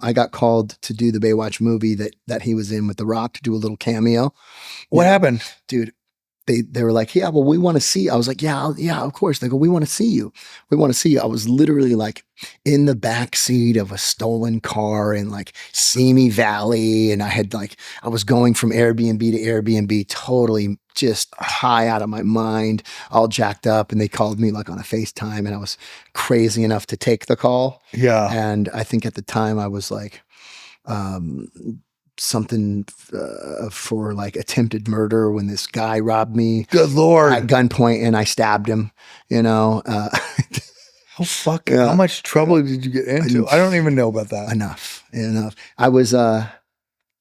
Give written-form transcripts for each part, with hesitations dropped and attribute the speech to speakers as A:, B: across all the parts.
A: I got called to do the Baywatch movie that he was in with The Rock to do a little cameo.
B: What happened?
A: Dude, they were like, yeah, well, we want to see you. I was like, yeah, of course. They go, we want to see you. We want to see you. I was literally like in the back seat of a stolen car in like Simi Valley. And I was going from Airbnb to Airbnb, totally just high out of my mind, all jacked up. And they called me like on a FaceTime, and I was crazy enough to take the call.
B: Yeah.
A: And I think at the time I was like, something for like attempted murder when this guy robbed me.
B: Good Lord.
A: At gunpoint, and I stabbed him,
B: How much trouble did you get into? I don't even know about that.
A: Enough. I was,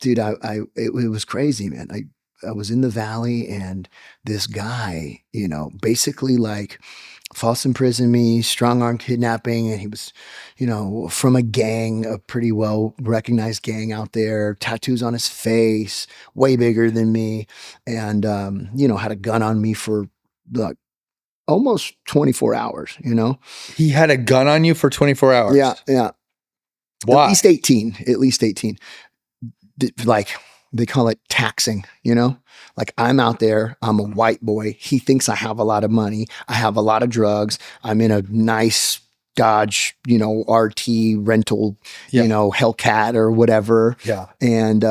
A: dude, it was crazy, man. I was in the valley, and this guy, basically like false imprisoned me, strong arm kidnapping. And he was, from a gang, a pretty well recognized gang out there, tattoos on his face, way bigger than me. And, had a gun on me for like almost 24 hours,
B: He had a gun on you for 24 hours?
A: Yeah. Yeah.
B: Why?
A: At least 18. Like, they call it taxing, like I'm out there, I'm a white boy. He thinks I have a lot of money. I have a lot of drugs. I'm in a nice Dodge, RT rental, Hellcat or whatever.
B: Yeah.
A: And,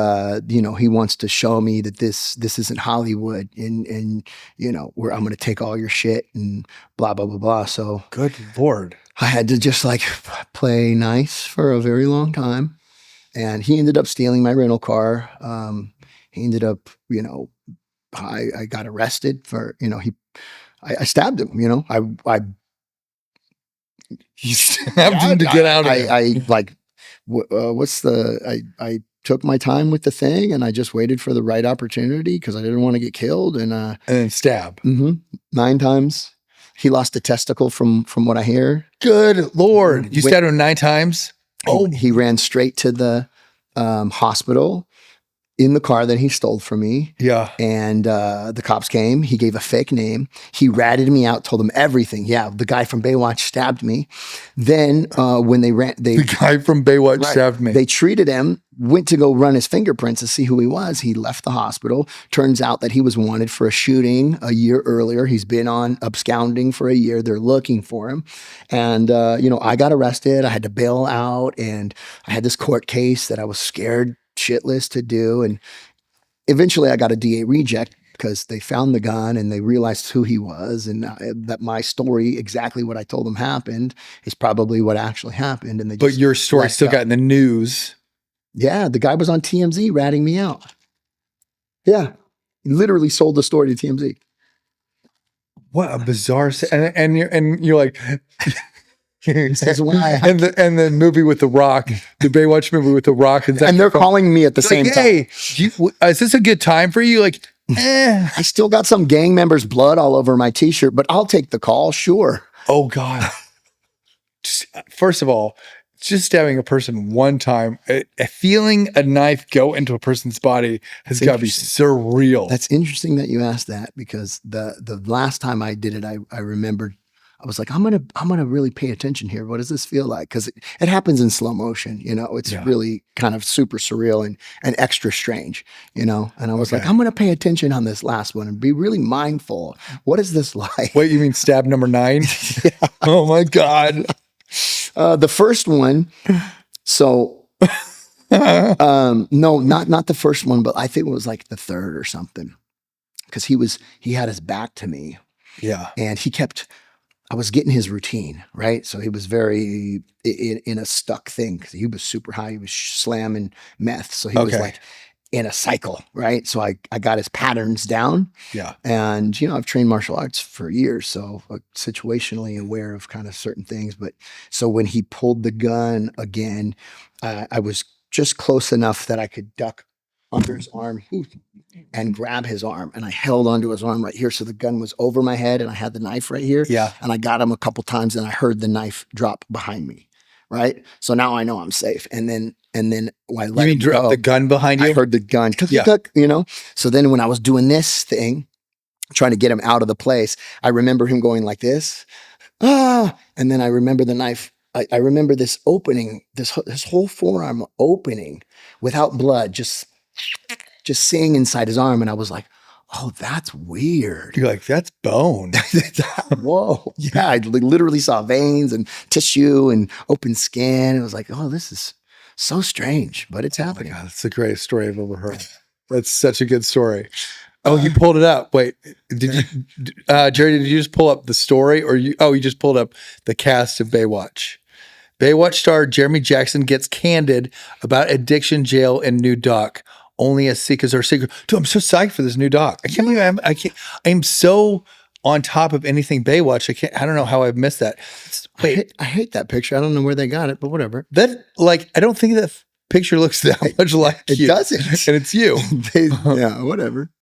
A: he wants to show me that this isn't Hollywood, and where I'm going to take all your shit and blah, blah, blah, blah. So
B: good Lord. I
A: had to just like play nice for a very long time. And he ended up stealing my rental car. He ended up, I got arrested for, I stabbed him,
B: You stabbed him to get out of it.
A: I took my time with the thing, and I just waited for the right opportunity because I didn't want to get killed. And
B: then stab.
A: 9 times. He lost a testicle from what I hear.
B: Good Lord. You stabbed him 9 times?
A: He ran straight to the hospital in the car that he stole from me.
B: Yeah.
A: And the cops came. He gave a fake name. He ratted me out, told them everything. Yeah, the guy from Baywatch stabbed me. Then when the
B: guy from Baywatch stabbed me.
A: They treated him, went to go run his fingerprints to see who he was. He left the hospital. Turns out that he was wanted for a shooting a year earlier. He's been on absconding for a year. They're looking for him. And, I got arrested. I had to bail out, and I had this court case that I was scared shitless to do. And eventually I got a DA reject because they found the gun and they realized who he was, and that my story, exactly what I told them happened, is probably what actually happened. And
B: but your story still got in the news.
A: Yeah, the guy was on TMZ ratting me out. Yeah, he literally sold the story to TMZ.
B: What a bizarre and you're like.
A: This is why
B: and the movie with The Rock, the Baywatch movie with The Rock,
A: and they're calling me at the same time.
B: Hey, is this a good time for you? Like,
A: I still got some gang member's blood all over my t-shirt, but I'll take the call, sure.
B: Oh God! First of all, just stabbing a person one time, feeling a knife go into a person's body has got to be surreal.
A: That's interesting that you asked that, because the last time I did it, I remembered. I was like, I'm gonna really pay attention here. What does this feel like? Because it happens in slow motion. It's really kind of super surreal and extra strange. And I was like, I'm gonna pay attention on this last one and be really mindful. What is this like?
B: Wait, you mean stab number 9?
A: Yeah.
B: Oh my God.
A: The first one. So, no, not the first one, but I think it was like the third or something. Because he had his back to me.
B: Yeah,
A: and I was getting his routine, right? So he was very in a stuck thing because he was super high. He was slamming meth. So he was like in a cycle, right? So I got his patterns down.
B: Yeah.
A: And, I've trained martial arts for years. So situationally aware of kind of certain things. But so when he pulled the gun again, I was just close enough that I could duck under his arm and grab his arm, and I held onto his arm right here. So the gun was over my head and I had the knife right here.
B: Yeah.
A: And I got him a couple times and I heard the knife drop behind me. Right. So now I know I'm safe. And then when I let him
B: drop
A: go,
B: the gun behind you?
A: I heard the gun. So then when I was doing this thing, trying to get him out of the place, I remember him going like this. And then I remember the knife I remember this opening, his whole forearm opening without blood, just seeing inside his arm. And I was like, oh, that's weird.
B: You're like, that's bone.
A: Whoa. Yeah. I literally saw veins and tissue and open skin. It was like, oh, this is so strange, but it's happening.
B: Oh my God, that's the greatest story I've ever heard. That's such a good story. Oh, you pulled it up. Wait, did you, Jerry, did you just pull up the story or you just pulled up the cast of Baywatch? Baywatch star Jeremy Jackson gets candid about addiction, jail, and new doc. Only as seekers are secret. Dude, I'm so psyched for this new doc. I can't believe I'm so on top of anything Baywatch. I don't know how I've missed that.
A: Wait, I hate that picture. I don't know where they got it, but whatever.
B: That I don't think that picture looks that much like
A: it
B: you.
A: doesn't.
B: And it's you.
A: Yeah, whatever.